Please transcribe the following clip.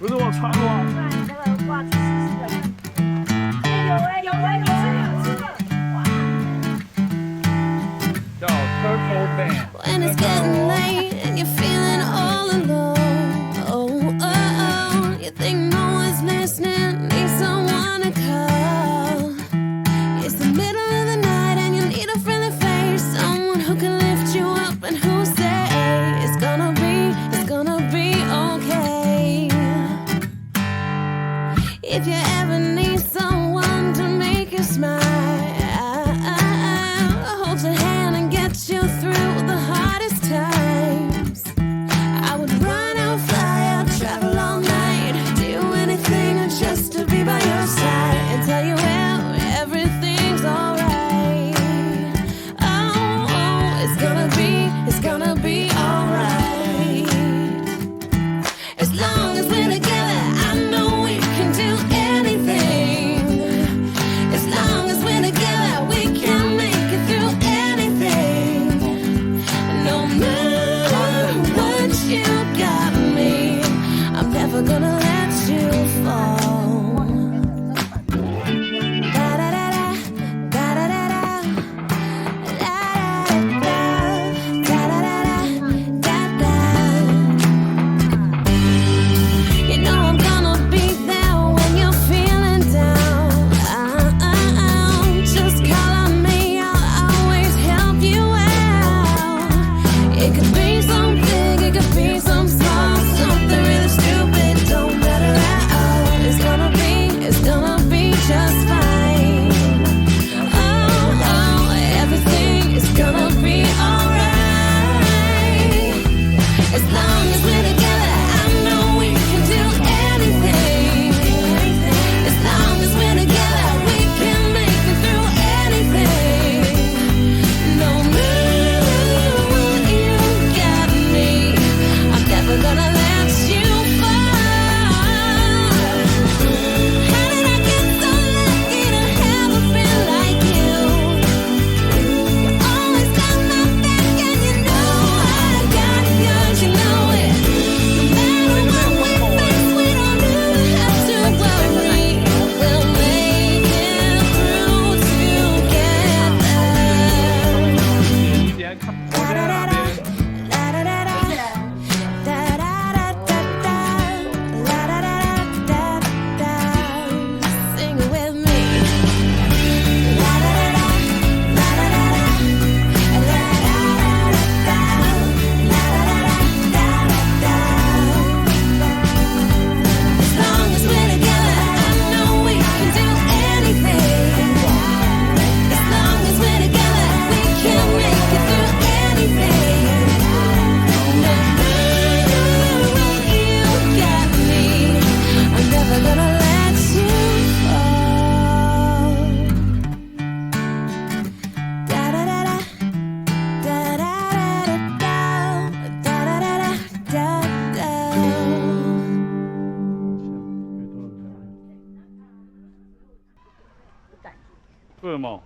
不是我穿过。那你那个袜子湿湿的。有哎，有吃了。哇。叫 Turtle Band。When it's getting late and you're feeling all alone, oh, oh, oh, you think no one's listening, need someone to call. It's the middle of the night and you need a friendly face, someone who can lift you up and who say it's gonna be okay. If you ever need someone to make you smile, hold your hand and get you through the hardest times. I would run out, fly out, travel all night, do anything just to be by your side and tell you everything's alright. Oh, oh, it's gonna be alright. As long as we're together, I know we can do anything. As long as we're together, we can make it through anything. No matter what you got me, I'm never gonna let you fall. Da da da da, da da da da, da da da da da da. You know I'm gonna be there when you're feeling down. Just call on me, I'll always help you out. It could be something, it could be some small, something really stupid, don't matter at all. It's gonna be just fine. Oh, oh, everything is gonna be alright. As long as we're together, I know we can do anything. As long as we're together, we can make it through anything. No matter what you got me, I'm never gonna let you fall. How did I get so lucky to have a friend like you? You always got my back and you know I got yours, you know it. No matter what we face, we don't ever have to worry. We'll make it through together. 今天看我在那边。 Sing it with me. As long as we're together, I know we can do anything. As long as we're together, we can make it through anything. No matter what you got me, I'm never gonna let you fall. Da da da da, da da da da, da da da da da. 为什么？